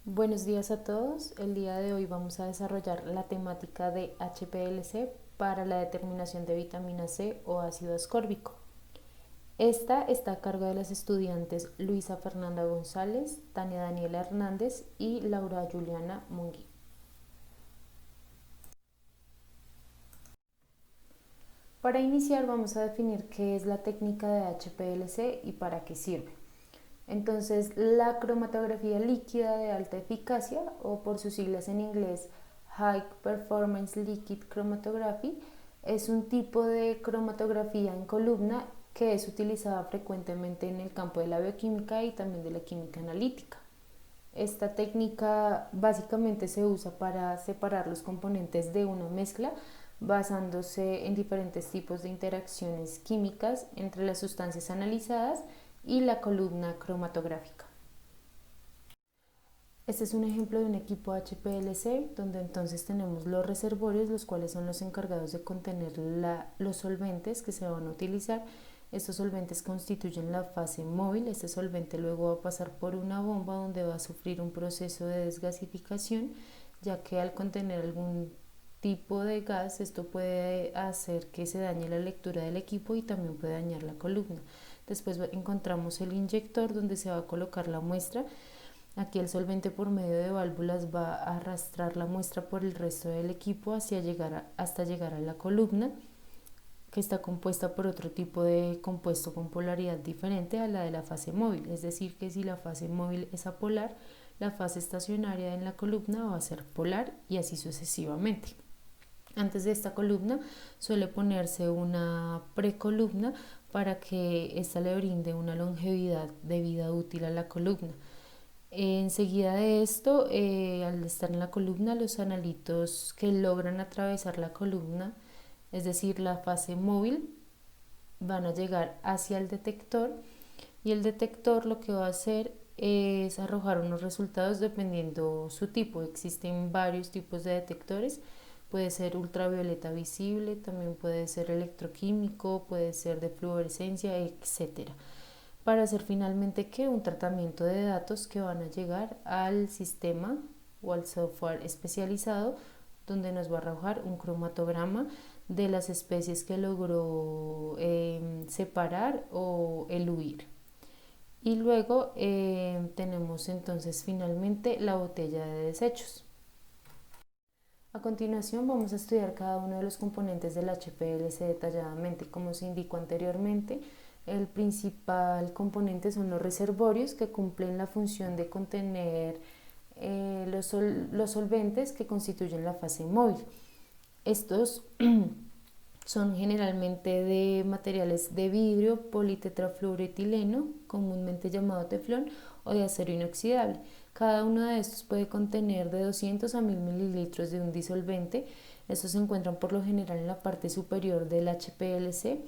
Buenos días a todos. El día de hoy vamos a desarrollar la temática de HPLC para la determinación de vitamina C o ácido ascórbico. Esta está a cargo de las estudiantes Luisa Fernanda González, Tania Daniela Hernández y Laura Juliana Mungui. Para iniciar vamos a definir qué es la técnica de HPLC y para qué sirve. Entonces, la cromatografía líquida de alta eficacia, o por sus siglas en inglés High Performance Liquid Chromatography, es un tipo de cromatografía en columna que es utilizada frecuentemente en el campo de la bioquímica y también de la química analítica. Esta técnica básicamente se usa para separar los componentes de una mezcla basándose en diferentes tipos de interacciones químicas entre las sustancias analizadas y la columna cromatográfica. Este es un ejemplo de un equipo HPLC donde entonces tenemos los reservorios, los cuales son los encargados de contener los solventes que se van a utilizar. Estos solventes constituyen la fase móvil. Este solvente luego va a pasar por una bomba donde va a sufrir un proceso de desgasificación, ya que al contener algún tipo de gas esto puede hacer que se dañe la lectura del equipo y también puede dañar la columna. Después encontramos el inyector donde se va a colocar la muestra. Aquí el solvente por medio de válvulas va a arrastrar la muestra por el resto del equipo hasta llegar a la columna, que está compuesta por otro tipo de compuesto con polaridad diferente a la de la fase móvil. Es decir, que si la fase móvil es apolar, la fase estacionaria en la columna va a ser polar y así sucesivamente. Antes de esta columna suele ponerse una precolumna para que ésta le brinde una longevidad de vida útil a la columna. Enseguida de esto, al estar en la columna, los analitos que logran atravesar la columna, es decir, la fase móvil, van a llegar hacia el detector y el detector lo que va a hacer es arrojar unos resultados dependiendo su tipo. Existen varios tipos de detectores. Puede ser ultravioleta visible, también puede ser electroquímico, puede ser de fluorescencia, etcétera, para hacer finalmente que un tratamiento de datos que van a llegar al sistema o al software especializado donde nos va a arrojar un cromatograma de las especies que logró separar o eluir. Y luego tenemos entonces finalmente la botella de desechos. A continuación vamos a estudiar cada uno de los componentes del HPLC detalladamente. Como se indicó anteriormente, el principal componente son los reservorios, que cumplen la función de contener los solventes que constituyen la fase móvil. Estos son generalmente de materiales de vidrio, politetrafluoroetileno, comúnmente llamado teflón, o de acero inoxidable. Cada uno de estos puede contener de 200 a 1000 mililitros de un disolvente. Estos se encuentran por lo general en la parte superior del HPLC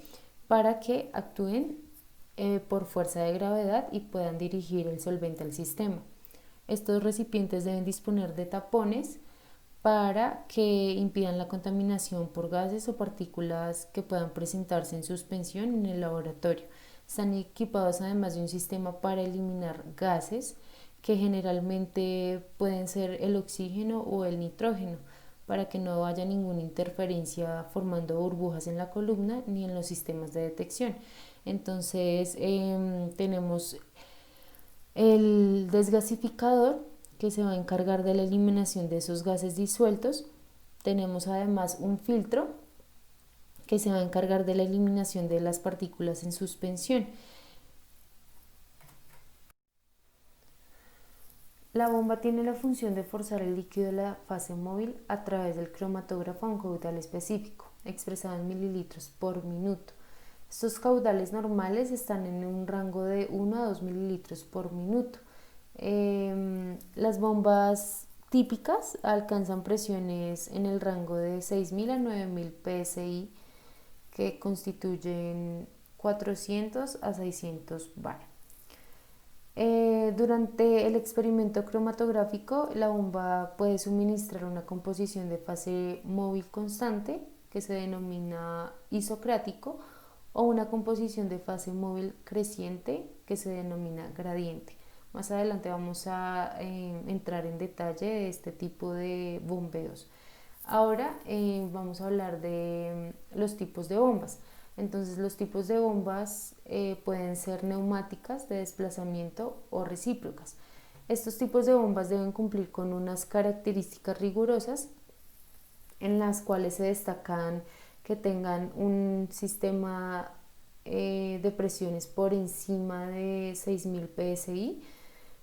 para que actúen por fuerza de gravedad y puedan dirigir el solvente al sistema. Estos recipientes deben disponer de tapones para que impidan la contaminación por gases o partículas que puedan presentarse en suspensión en el laboratorio. Están equipados además de un sistema para eliminar gases que generalmente pueden ser el oxígeno o el nitrógeno, para que no haya ninguna interferencia formando burbujas en la columna ni en los sistemas de detección. Entonces tenemos el desgasificador que se va a encargar de la eliminación de esos gases disueltos. Tenemos además un filtro que se va a encargar de la eliminación de las partículas en suspensión. La bomba tiene la función de forzar el líquido de la fase móvil a través del cromatógrafo a un caudal específico, expresado en mililitros por minuto. Estos caudales normales están en un rango de 1 a 2 mililitros por minuto. Las bombas típicas alcanzan presiones en el rango de 6000 a 9000 psi, que constituyen 400 a 600 bar. Durante el experimento cromatográfico, la bomba puede suministrar una composición de fase móvil constante, que se denomina isocrático, o una composición de fase móvil creciente, que se denomina gradiente. Más adelante vamos a entrar en detalle de este tipo de bombeos. Ahora vamos a hablar de los tipos de bombas. Entonces los tipos de bombas pueden ser neumáticas de desplazamiento o recíprocas. Estos tipos de bombas deben cumplir con unas características rigurosas en las cuales se destacan que tengan un sistema de presiones por encima de 6000 psi,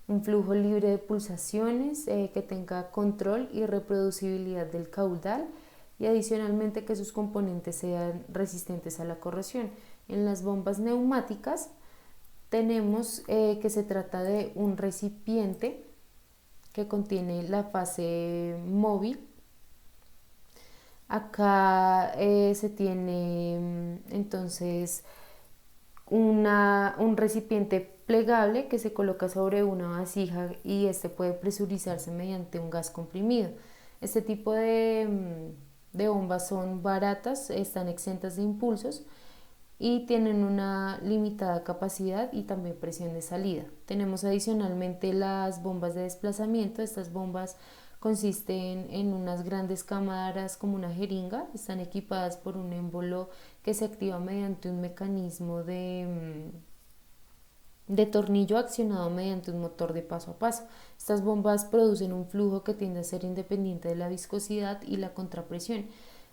un flujo libre de pulsaciones, que tenga control y reproducibilidad del caudal y adicionalmente que sus componentes sean resistentes a la corrosión. En las bombas neumáticas tenemos que se trata de un recipiente que contiene la fase móvil. Acá se tiene entonces un recipiente plegable que se coloca sobre una vasija y este puede presurizarse mediante un gas comprimido. Este tipo de bombas son baratas, están exentas de impulsos y tienen una limitada capacidad y también presión de salida. Tenemos adicionalmente las bombas de desplazamiento. Estas bombas consisten en unas grandes cámaras como una jeringa, están equipadas por un émbolo que se activa mediante un mecanismo de tornillo accionado mediante un motor de paso a paso. Estas bombas producen un flujo que tiende a ser independiente de la viscosidad y la contrapresión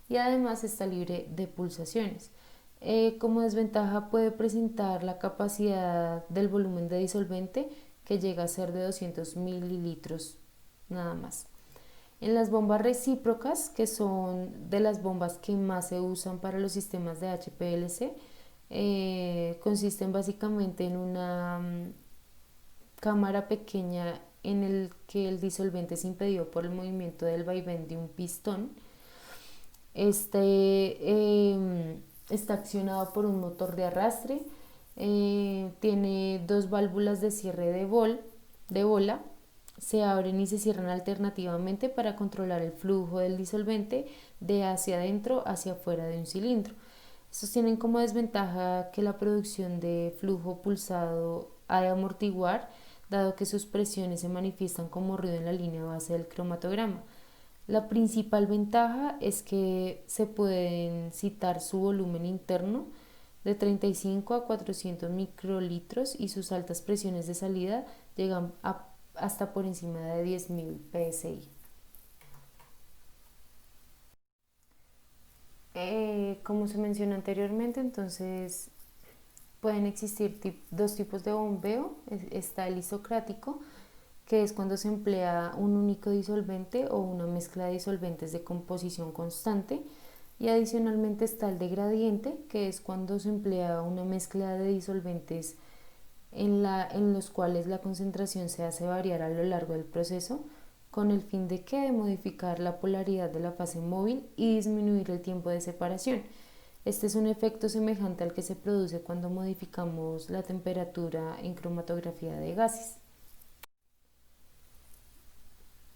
y además está libre de pulsaciones. Como desventaja puede presentar la capacidad del volumen de disolvente que llega a ser de 200 mililitros nada más. En las bombas recíprocas, que son de las bombas que más se usan para los sistemas de HPLC, consisten básicamente en una cámara pequeña en el que el disolvente es impedido por el movimiento del vaivén de un pistón. Está accionado por un motor de arrastre, tiene dos válvulas de cierre de bola, se abren y se cierran alternativamente para controlar el flujo del disolvente de hacia adentro hacia afuera de un cilindro. Estos tienen como desventaja que la producción de flujo pulsado ha de amortiguar, dado que sus presiones se manifiestan como ruido en la línea base del cromatograma. La principal ventaja es que se pueden citar su volumen interno de 35 a 400 microlitros y sus altas presiones de salida llegan hasta por encima de 10.000 psi. Como se mencionó anteriormente, entonces pueden existir dos tipos de bombeo. Está el isocrático, que es cuando se emplea un único disolvente o una mezcla de disolventes de composición constante, y adicionalmente está el de gradiente, que es cuando se emplea una mezcla de disolventes en los cuales la concentración se hace variar a lo largo del proceso, con el fin de modificar la polaridad de la fase móvil y disminuir el tiempo de separación. Este es un efecto semejante al que se produce cuando modificamos la temperatura en cromatografía de gases.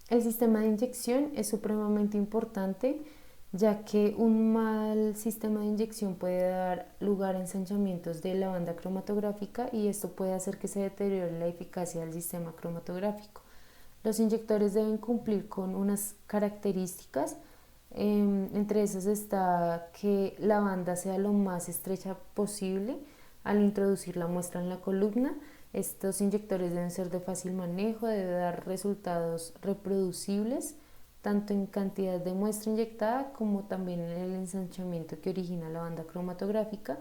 El sistema de inyección es supremamente importante, ya que un mal sistema de inyección puede dar lugar a ensanchamientos de la banda cromatográfica y esto puede hacer que se deteriore la eficacia del sistema cromatográfico. Los inyectores deben cumplir con unas características, entre esas está que la banda sea lo más estrecha posible al introducir la muestra en la columna. Estos inyectores deben ser de fácil manejo, debe dar resultados reproducibles, tanto en cantidad de muestra inyectada como también en el ensanchamiento que origina la banda cromatográfica,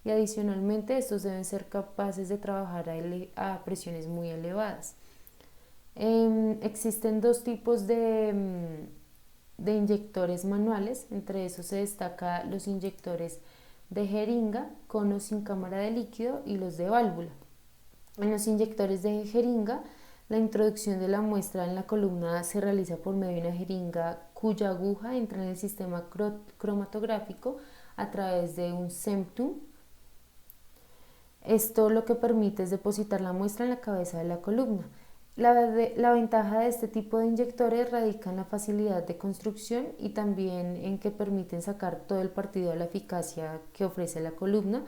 y adicionalmente estos deben ser capaces de trabajar a presiones muy elevadas. Existen dos tipos de inyectores manuales, entre esos se destaca los inyectores de jeringa con o sin cámara de líquido y los de válvula. En los inyectores de jeringa, la introducción de la muestra en la columna se realiza por medio de una jeringa cuya aguja entra en el sistema cromatográfico a través de un septum. Esto lo que permite es depositar la muestra en la cabeza de la columna. La ventaja de este tipo de inyectores radica en la facilidad de construcción y también en que permiten sacar todo el partido de la eficacia que ofrece la columna.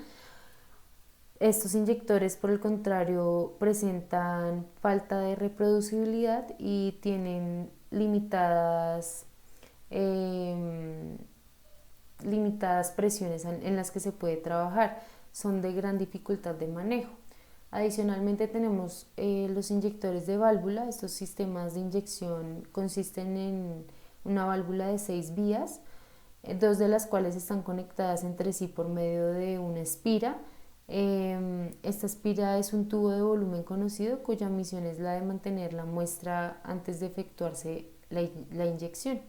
Estos inyectores, por el contrario, presentan falta de reproducibilidad y tienen em, limitadas presiones en las que se puede trabajar. Son de gran dificultad de manejo. Adicionalmente tenemos los inyectores de válvula. Estos sistemas de inyección consisten en una válvula de 6 vías, dos de las cuales están conectadas entre sí por medio de una espira. Esta espira es un tubo de volumen conocido cuya misión es la de mantener la muestra antes de efectuarse la inyección.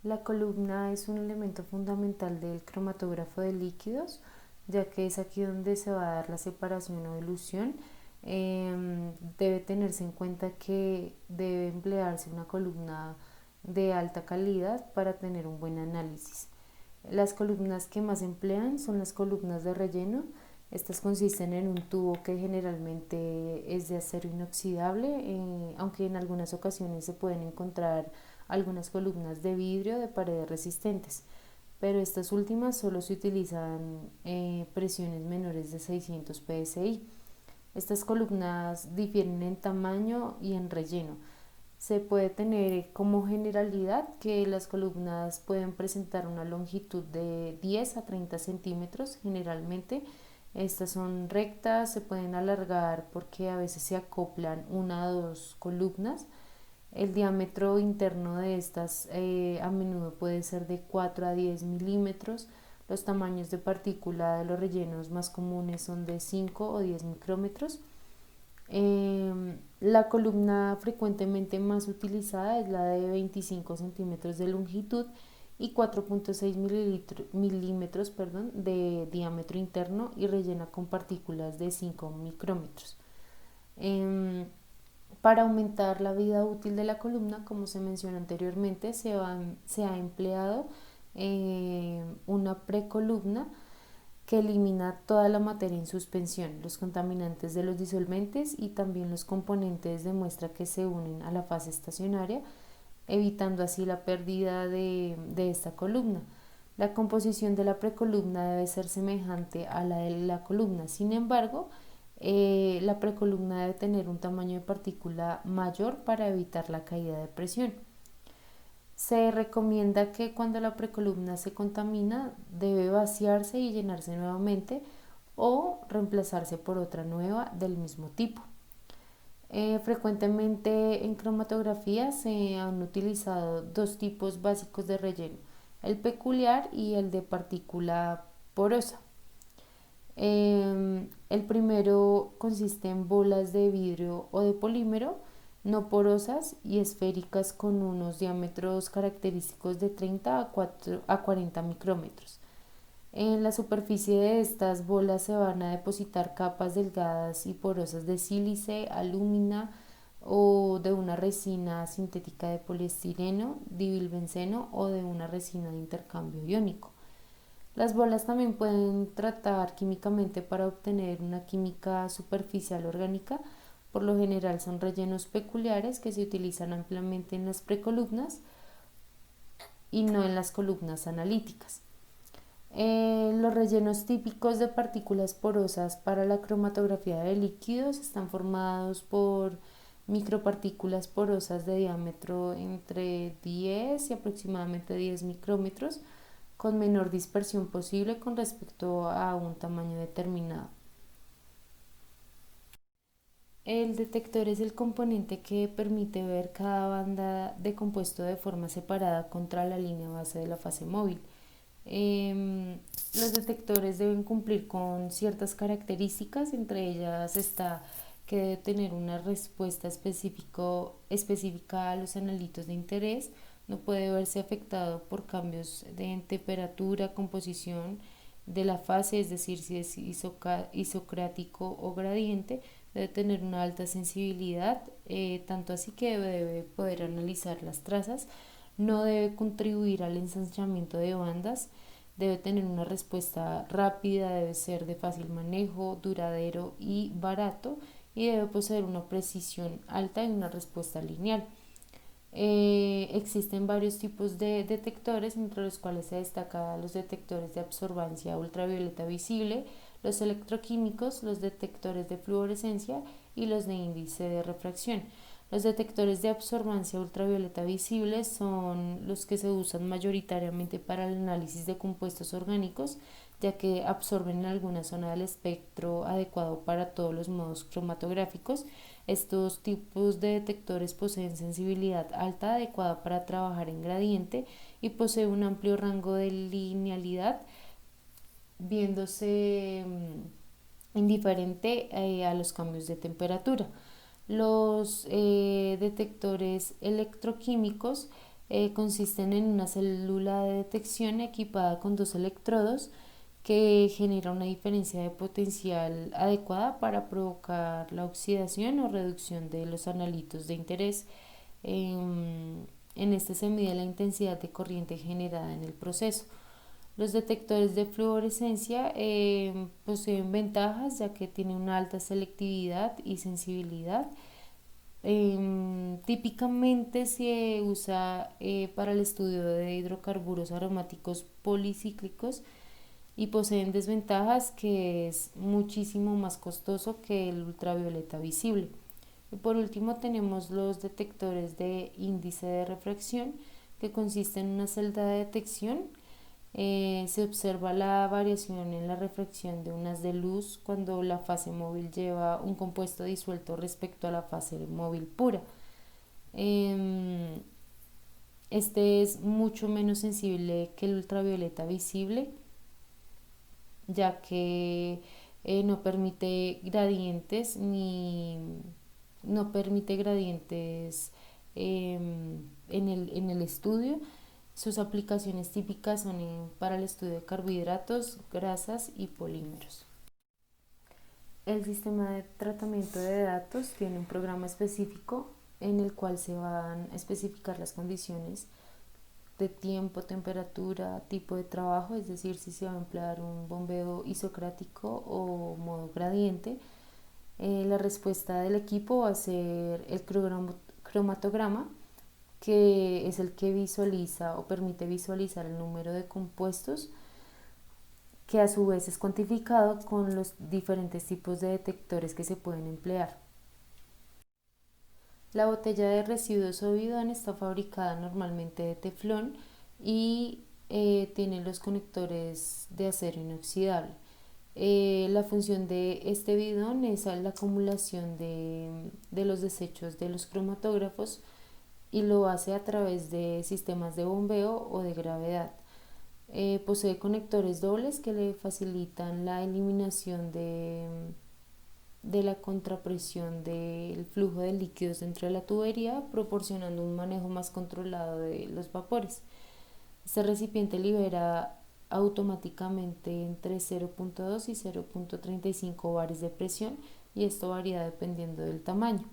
La columna es un elemento fundamental del cromatógrafo de líquidos, ya que es aquí donde se va a dar la separación o dilución. Debe tenerse en cuenta que debe emplearse una columna de alta calidad para tener un buen análisis. Las columnas que más emplean son las columnas de relleno. Estas consisten en un tubo que generalmente es de acero inoxidable, aunque en algunas ocasiones se pueden encontrar algunas columnas de vidrio de paredes resistentes, pero estas últimas solo se utilizan presiones menores de 600 psi. Estas columnas difieren en tamaño y en relleno. Se puede tener como generalidad que las columnas pueden presentar una longitud de 10 a 30 centímetros generalmente. Estas son rectas, se pueden alargar porque a veces se acoplan una o dos columnas. El diámetro interno de estas a menudo puede ser de 4 a 10 milímetros. Los tamaños de partícula de los rellenos más comunes son de 5 o 10 micrómetros. La columna frecuentemente más utilizada es la de 25 centímetros de longitud y 4.6 milímetros de diámetro interno y rellena con partículas de 5 micrómetros. Para aumentar la vida útil de la columna, como se mencionó anteriormente, se ha empleado una precolumna que elimina toda la materia en suspensión, los contaminantes de los disolventes y también los componentes de muestra que se unen a la fase estacionaria, evitando así la pérdida de esta columna. La composición de la precolumna debe ser semejante a la de la columna. Sin embargo, la precolumna debe tener un tamaño de partícula mayor para evitar la caída de presión. Se recomienda que cuando la precolumna se contamina debe vaciarse y llenarse nuevamente o reemplazarse por otra nueva del mismo tipo. Frecuentemente en cromatografía se han utilizado dos tipos básicos de relleno, el peculiar y el de partícula porosa. El primero consiste en bolas de vidrio o de polímero no porosas y esféricas con unos diámetros característicos de 30 a 40 micrómetros. En la superficie de estas bolas se van a depositar capas delgadas y porosas de sílice, alúmina o de una resina sintética de poliestireno, divilbenceno o de una resina de intercambio iónico. Las bolas también pueden tratar químicamente para obtener una química superficial orgánica. Por lo general son rellenos peculiares que se utilizan ampliamente en las precolumnas y no en las columnas analíticas. Los rellenos típicos de partículas porosas para la cromatografía de líquidos están formados por micropartículas porosas de diámetro entre 10 y aproximadamente 10 micrómetros, con menor dispersión posible con respecto a un tamaño determinado. El detector es el componente que permite ver cada banda de compuesto de forma separada contra la línea base de la fase móvil. Los detectores deben cumplir con ciertas características, entre ellas está que debe tener una respuesta específica a los analitos de interés, no puede verse afectado por cambios de temperatura, composición de la fase, es decir, si es isocrático o gradiente, debe tener una alta sensibilidad, tanto así que debe poder analizar las trazas, no debe contribuir al ensanchamiento de bandas, debe tener una respuesta rápida, debe ser de fácil manejo, duradero y barato y debe poseer una precisión alta y una respuesta lineal. Existen varios tipos de detectores, entre los cuales se destacan los detectores de absorbancia ultravioleta visible, los electroquímicos, los detectores de fluorescencia y los de índice de refracción. Los detectores de absorbancia ultravioleta visible son los que se usan mayoritariamente para el análisis de compuestos orgánicos, ya que absorben alguna zona del espectro adecuado para todos los modos cromatográficos. Estos tipos de detectores poseen sensibilidad alta adecuada para trabajar en gradiente y posee un amplio rango de linealidad, viéndose indiferente a los cambios de temperatura. Los detectores electroquímicos consisten en una célula de detección equipada con dos electrodos que genera una diferencia de potencial adecuada para provocar la oxidación o reducción de los analitos de interés. En este se mide la intensidad de corriente generada en el proceso. Los detectores de fluorescencia poseen ventajas ya que tienen una alta selectividad y sensibilidad. Típicamente se usa para el estudio de hidrocarburos aromáticos policíclicos y poseen desventajas que es muchísimo más costoso que el ultravioleta visible. Y por último tenemos los detectores de índice de refracción, que consiste en una celda de detección. Se observa la variación en la refracción de un haz de luz cuando la fase móvil lleva un compuesto disuelto respecto a la fase móvil pura. Este es mucho menos sensible que el ultravioleta visible, ya que no permite gradientes ni no permite gradientes en el estudio. Sus aplicaciones típicas son para el estudio de carbohidratos, grasas y polímeros. El sistema de tratamiento de datos tiene un programa específico en el cual se van a especificar las condiciones de tiempo, temperatura, tipo de trabajo, es decir, si se va a emplear un bombeo isocrático o modo gradiente. La respuesta del equipo va a ser el cromatograma, que es el que visualiza o permite visualizar el número de compuestos, que a su vez es cuantificado con los diferentes tipos de detectores que se pueden emplear. La botella de residuos o bidón está fabricada normalmente de teflón y tiene los conectores de acero inoxidable. La función de este bidón es la acumulación de los desechos de los cromatógrafos y lo hace a través de sistemas de bombeo o de gravedad. Posee conectores dobles que le facilitan la eliminación de la contrapresión del flujo de líquidos dentro de la tubería, proporcionando un manejo más controlado de los vapores. Este recipiente libera automáticamente entre 0.2 y 0.35 bares de presión, y esto varía dependiendo del tamaño.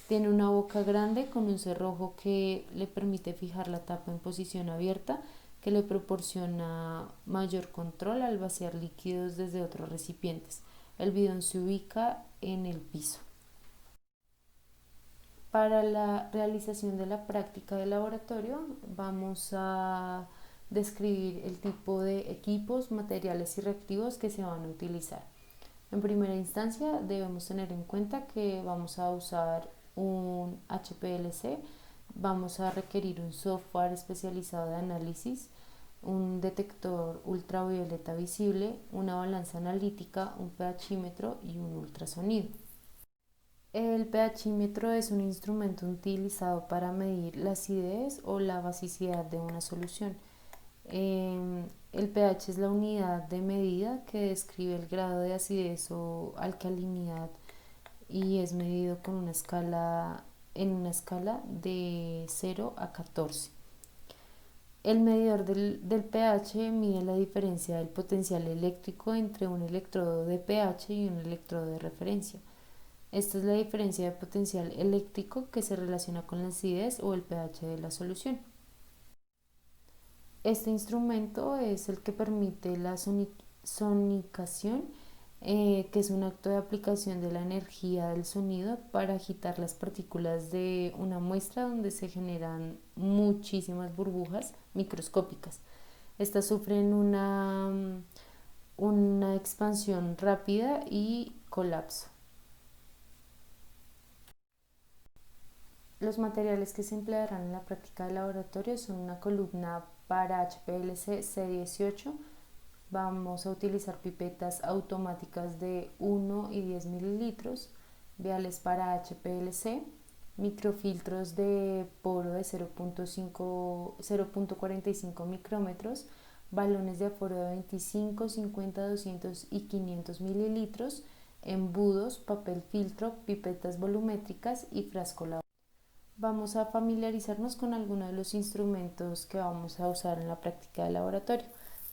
Tiene una boca grande con un cerrojo que le permite fijar la tapa en posición abierta, que le proporciona mayor control al vaciar líquidos desde otros recipientes. El bidón se ubica en el piso. Para la realización de la práctica de laboratorio vamos a describir el tipo de equipos, materiales y reactivos que se van a utilizar. En primera instancia debemos tener en cuenta que vamos a usar un HPLC, vamos a requerir un software especializado de análisis, un detector ultravioleta visible, una balanza analítica, un pHímetro y un ultrasonido. El pHímetro es un instrumento utilizado para medir la acidez o la basicidad de una solución. El pH es la unidad de medida que describe el grado de acidez o alcalinidad y es medido con una escala, en una escala de 0 a 14. El medidor del pH mide la diferencia del potencial eléctrico entre un electrodo de pH y un electrodo de referencia. Esta es la diferencia de potencial eléctrico que se relaciona con la acidez o el pH de la solución. Este instrumento es el que permite la sonicación que es un acto de aplicación de la energía del sonido para agitar las partículas de una muestra donde se generan muchísimas burbujas microscópicas. Estas sufren una expansión rápida y colapso. Los materiales que se emplearán en la práctica de laboratorio son una columna para HPLC C18. Vamos a utilizar pipetas automáticas de 1 y 10 mililitros, viales para HPLC, microfiltros de poro de 0.45 micrómetros, balones de aforo de 25, 50, 200 y 500 mililitros, embudos, papel filtro, pipetas volumétricas y frasco lavado. Vamos a familiarizarnos con algunos de los instrumentos que vamos a usar en la práctica de laboratorio.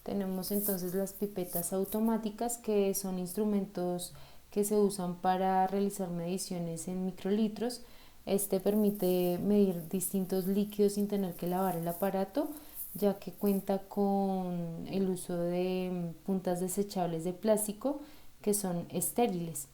Tenemos entonces las pipetas automáticas, que son instrumentos que se usan para realizar mediciones en microlitros. Este permite medir distintos líquidos sin tener que lavar el aparato, ya que cuenta con el uso de puntas desechables de plástico que son estériles.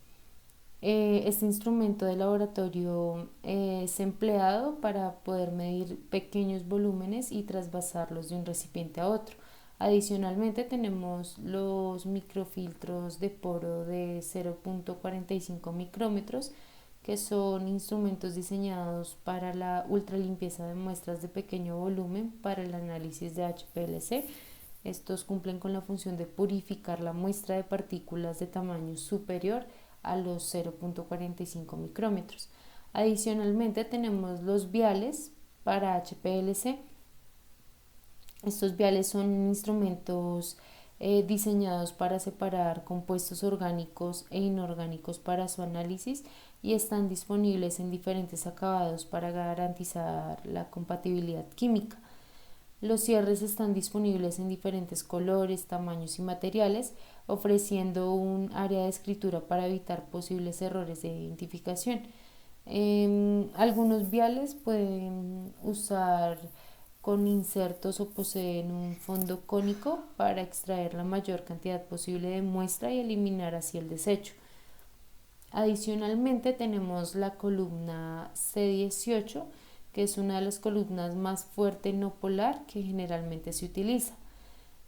Este instrumento de laboratorio es empleado para poder medir pequeños volúmenes y trasvasarlos de un recipiente a otro. Adicionalmente tenemos los microfiltros de poro de 0.45 micrómetros, que son instrumentos diseñados para la ultralimpieza de muestras de pequeño volumen para el análisis de HPLC. Estos cumplen con la función de purificar la muestra de partículas de tamaño superior a los 0.45 micrómetros. Adicionalmente tenemos los viales para HPLC. Estos viales son instrumentos diseñados para separar compuestos orgánicos e inorgánicos para su análisis y están disponibles en diferentes acabados para garantizar la compatibilidad química. Los cierres están disponibles en diferentes colores, tamaños y materiales, ofreciendo un área de escritura para evitar posibles errores de identificación. Algunos viales pueden usar con insertos o poseen un fondo cónico para extraer la mayor cantidad posible de muestra y eliminar así el desecho. Adicionalmente tenemos la columna C18, que es una de las columnas más fuerte no polar que generalmente se utiliza.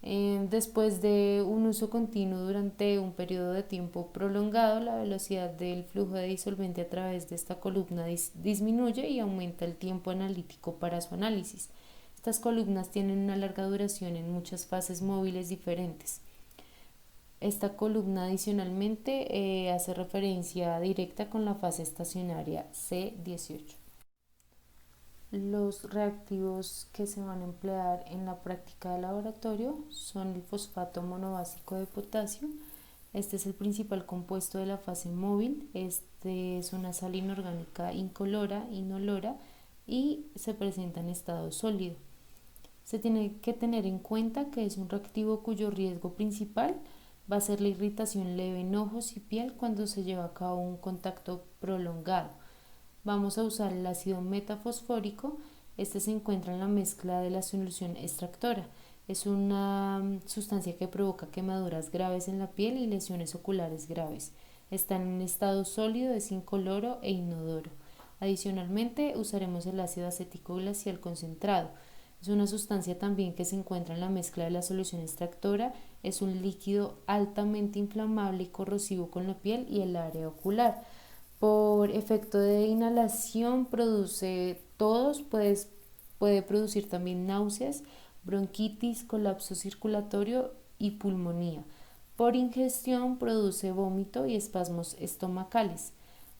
Después de un uso continuo durante un periodo de tiempo prolongado, la velocidad del flujo de disolvente a través de esta columna disminuye y aumenta el tiempo analítico para su análisis. Estas columnas tienen una larga duración en muchas fases móviles diferentes. Esta columna adicionalmente hace referencia directa con la fase estacionaria C18. Los reactivos que se van a emplear en la práctica de laboratorio son el fosfato monobásico de potasio. Este es el principal compuesto de la fase móvil. Este es una sal inorgánica incolora, inolora y se presenta en estado sólido. Se tiene que tener en cuenta que es un reactivo cuyo riesgo principal va a ser la irritación leve en ojos y piel cuando se lleva a cabo un contacto prolongado. Vamos a usar el ácido metafosfórico. Este se encuentra en la mezcla de la solución extractora. Es una sustancia que provoca quemaduras graves en la piel y lesiones oculares graves. Está en un estado sólido, es incoloro e inodoro. Adicionalmente usaremos el ácido acético glacial concentrado. Es una sustancia también que se encuentra en la mezcla de la solución extractora. Es un líquido altamente inflamable y corrosivo con la piel y el área ocular. Por efecto de inhalación produce tos, puede producir también náuseas, bronquitis, colapso circulatorio y pulmonía. Por ingestión produce vómito y espasmos estomacales.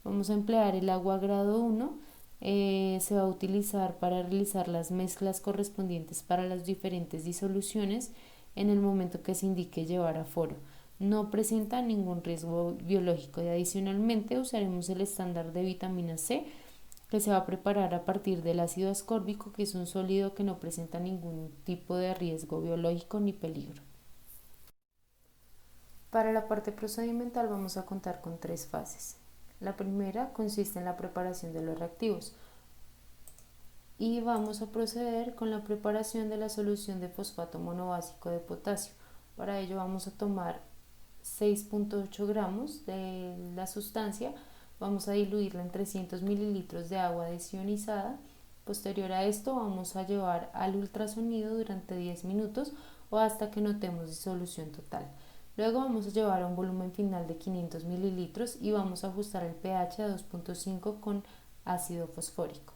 Vamos a emplear el agua grado 1. Se va a utilizar para realizar las mezclas correspondientes para las diferentes disoluciones en el momento que se indique llevar a foro. No presenta ningún riesgo biológico y adicionalmente usaremos el estándar de vitamina C, que se va a preparar a partir del ácido ascórbico, que es un sólido que no presenta ningún tipo de riesgo biológico ni peligro. Para la parte procedimental vamos a contar con 3 fases. La primera consiste en la preparación de los reactivos y vamos a proceder con la preparación de la solución de fosfato monobásico de potasio. Para ello vamos a tomar 6.8 gramos de la sustancia, vamos a diluirla en 300 mililitros de agua desionizada. Posterior a esto vamos a llevar al ultrasonido durante 10 minutos o hasta que notemos disolución total. Luego vamos a llevar a un volumen final de 500 mililitros y vamos a ajustar el pH a 2.5 con ácido fosfórico.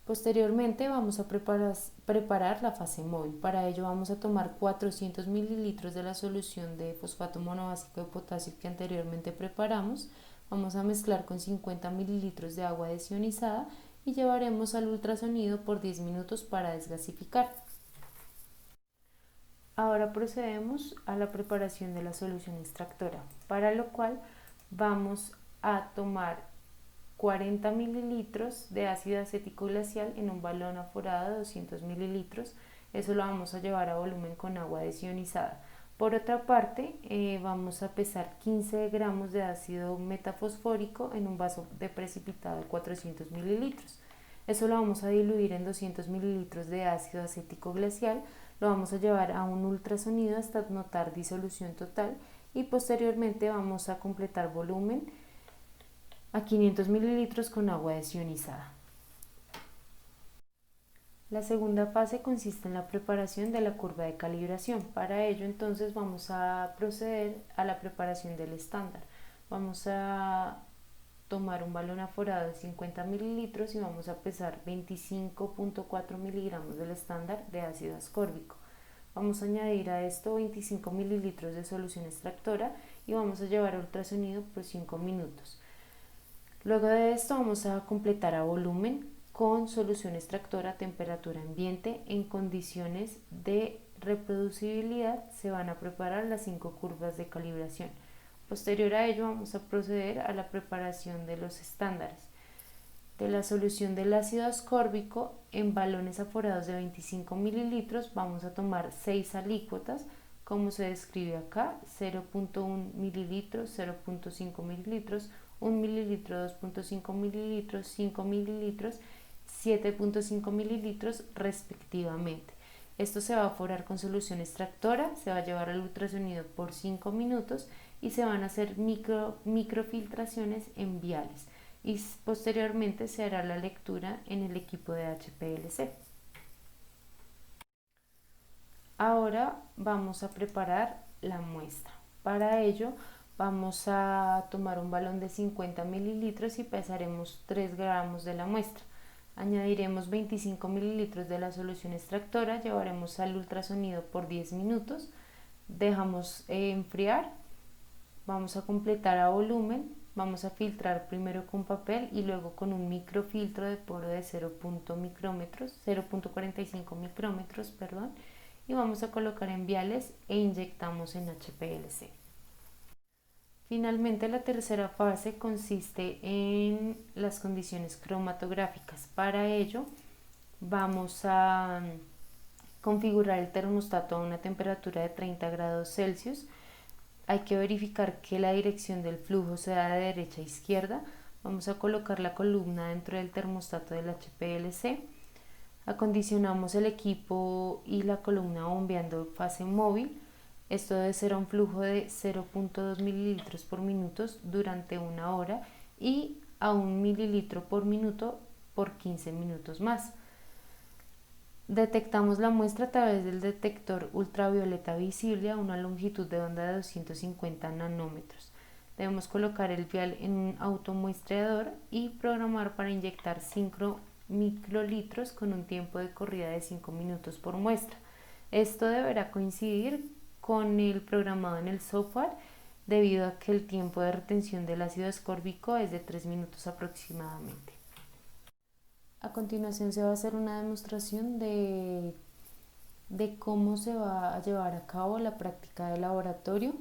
Posteriormente vamos a preparar la fase móvil. Para ello vamos a tomar 400 mililitros de la solución de fosfato monobásico de potasio que anteriormente preparamos. Vamos a mezclar con 50 mililitros de agua desionizada y llevaremos al ultrasonido por 10 minutos para desgasificar. Ahora procedemos a la preparación de la solución extractora, para lo cual vamos a tomar 40 mililitros de ácido acético glacial en un balón aforado de 200 mililitros. Eso lo vamos a llevar a volumen con agua desionizada. Por otra parte, vamos a pesar 15 gramos de ácido metafosfórico en un vaso de precipitado de 400 mililitros. Eso lo vamos a diluir en 200 mililitros de ácido acético glacial, lo vamos a llevar a un ultrasonido hasta notar disolución total y posteriormente vamos a completar volumen a 500 mililitros con agua desionizada. La segunda fase consiste en la preparación de la curva de calibración. Para ello entonces vamos a proceder a la preparación del estándar. Vamos a tomar un balón aforado de 50 mililitros y vamos a pesar 25.4 miligramos del estándar de ácido ascórbico. Vamos a añadir a esto 25 mililitros de solución extractora y vamos a llevar a ultrasonido por 5 minutos. Luego de esto vamos a completar a volumen con solución extractora a temperatura ambiente en condiciones de reproducibilidad. Se van a preparar las 5 curvas de calibración. Posterior a ello vamos a proceder a la preparación de los estándares. De la solución del ácido ascórbico en balones aforados de 25 mililitros vamos a tomar 6 alícuotas, como se describe acá: 0.1 mililitros, 0.5 mililitros, 1 mililitro, 2.5 mililitros, 5 mililitros, 7.5 mililitros respectivamente. Esto se va a aforar con solución extractora, se va a llevar al ultrasonido por 5 minutos y se van a hacer microfiltraciones en viales y posteriormente se hará la lectura en el equipo de HPLC. Ahora vamos a preparar la muestra. Para ello vamos a tomar un balón de 50 mililitros y pesaremos 3 gramos de la muestra. Añadiremos 25 mililitros de la solución extractora, llevaremos al ultrasonido por 10 minutos, dejamos enfriar, vamos a completar a volumen, vamos a filtrar primero con papel y luego con un microfiltro de poro de 0.45 micrómetros, y vamos a colocar en viales e inyectamos en HPLC. Finalmente, la tercera fase consiste en las condiciones cromatográficas. Para ello vamos a configurar el termostato a una temperatura de 30 grados Celsius. Hay que verificar que la dirección del flujo sea de derecha a izquierda. Vamos a colocar la columna dentro del termostato del HPLC. Acondicionamos el equipo y la columna bombeando fase móvil. Esto debe ser a un flujo de 0.2 mililitros por minuto durante 1 hora y a 1 mililitro por minuto por 15 minutos más. Detectamos la muestra a través del detector ultravioleta visible a una longitud de onda de 250 nanómetros. Debemos colocar el vial en un automuestreador y programar para inyectar 5 microlitros con un tiempo de corrida de 5 minutos por muestra. Esto deberá coincidir con el programado en el software, debido a que el tiempo de retención del ácido ascórbico es de 3 minutos aproximadamente. A continuación se va a hacer una demostración de cómo se va a llevar a cabo la práctica de laboratorio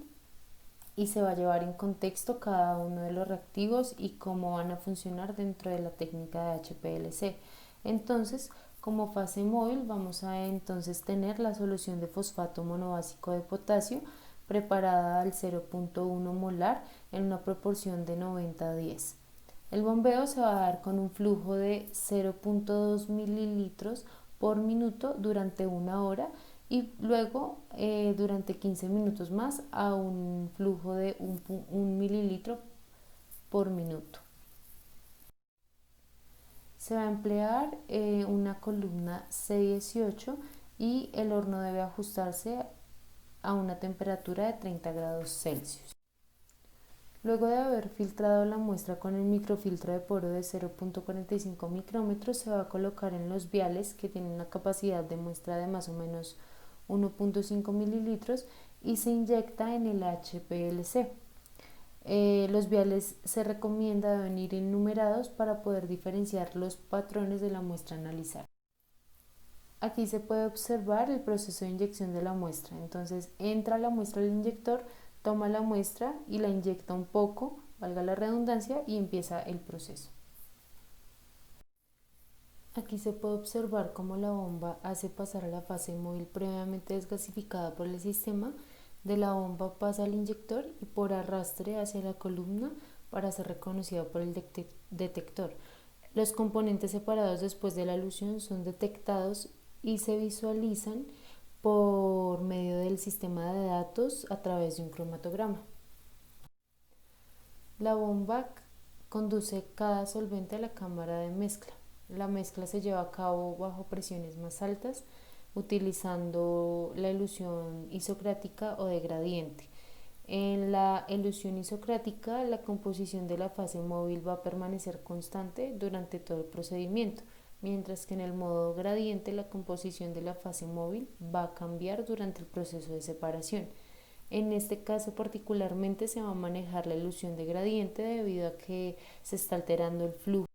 y se va a llevar en contexto cada uno de los reactivos y cómo van a funcionar dentro de la técnica de HPLC. Entonces, como fase móvil vamos a entonces tener la solución de fosfato monobásico de potasio preparada al 0.1 molar en una proporción de 90-10. El bombeo se va a dar con un flujo de 0.2 mililitros por minuto durante 1 hora y luego durante 15 minutos más a un flujo de 1 mililitro por minuto. Se va a emplear una columna C18 y el horno debe ajustarse a una temperatura de 30 grados Celsius. Luego de haber filtrado la muestra con el microfiltro de poro de 0.45 micrómetros, se va a colocar en los viales que tienen una capacidad de muestra de más o menos 1.5 mililitros y se inyecta en el HPLC. Los viales se recomienda deben ir enumerados para poder diferenciar los patrones de la muestra a analizar. Aquí se puede observar el proceso de inyección de la muestra. Entonces entra la muestra al inyector, toma la muestra y la inyecta un poco, valga la redundancia, y empieza el proceso. Aquí se puede observar cómo la bomba hace pasar a la fase móvil previamente desgasificada por el sistema. De la bomba pasa al inyector y por arrastre hacia la columna para ser reconocida por el detector. Los componentes separados después de la elución son detectados y se visualizan por medio del sistema de datos a través de un cromatograma. La bomba conduce cada solvente a la cámara de mezcla. La mezcla se lleva a cabo bajo presiones más altas, utilizando la elución isocrática o de gradiente. En la elución isocrática, la composición de la fase móvil va a permanecer constante durante todo el procedimiento, mientras que en el modo gradiente la composición de la fase móvil va a cambiar durante el proceso de separación. En este caso particularmente se va a manejar la elución de gradiente debido a que se está alterando el flujo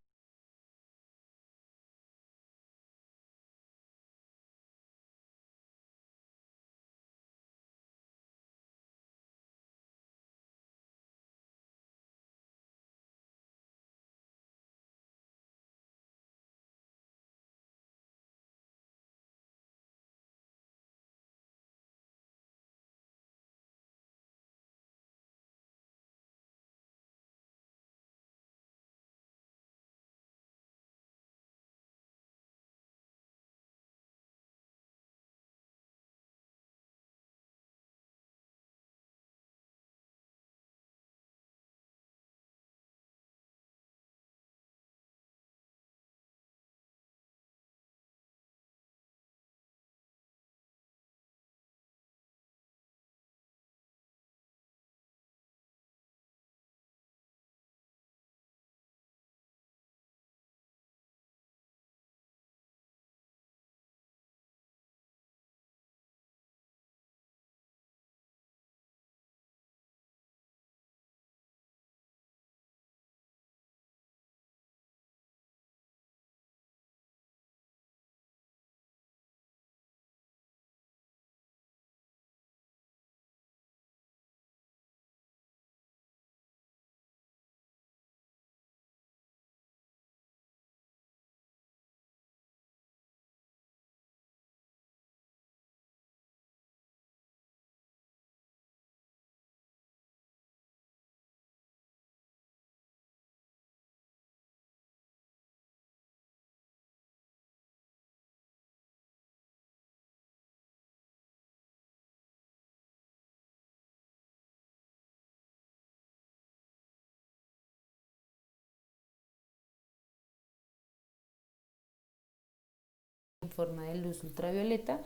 en forma de luz ultravioleta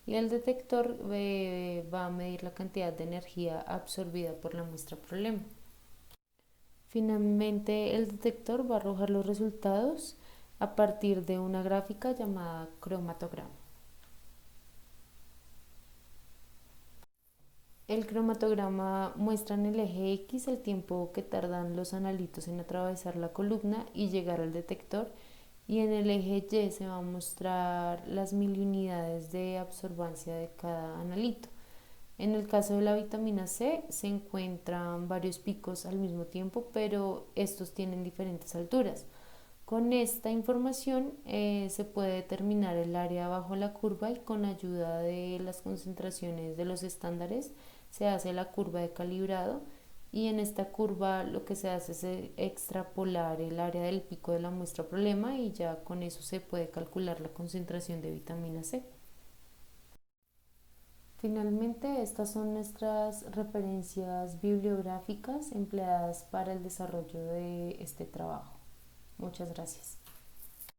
y el detector va a medir la cantidad de energía absorbida por la muestra problema. Finalmente, el detector va a arrojar los resultados a partir de una gráfica llamada cromatograma. El cromatograma muestra en el eje X el tiempo que tardan los analitos en atravesar la columna y llegar al detector, y en el eje Y se va a mostrar las miliunidades de absorbancia de cada analito. En el caso de la vitamina C se encuentran varios picos al mismo tiempo, pero estos tienen diferentes alturas. Con esta información se puede determinar el área bajo la curva y con ayuda de las concentraciones de los estándares se hace la curva de calibrado, y en esta curva lo que se hace es extrapolar el área del pico de la muestra problema y ya con eso se puede calcular la concentración de vitamina C. Finalmente, estas son nuestras referencias bibliográficas empleadas para el desarrollo de este trabajo. Muchas gracias.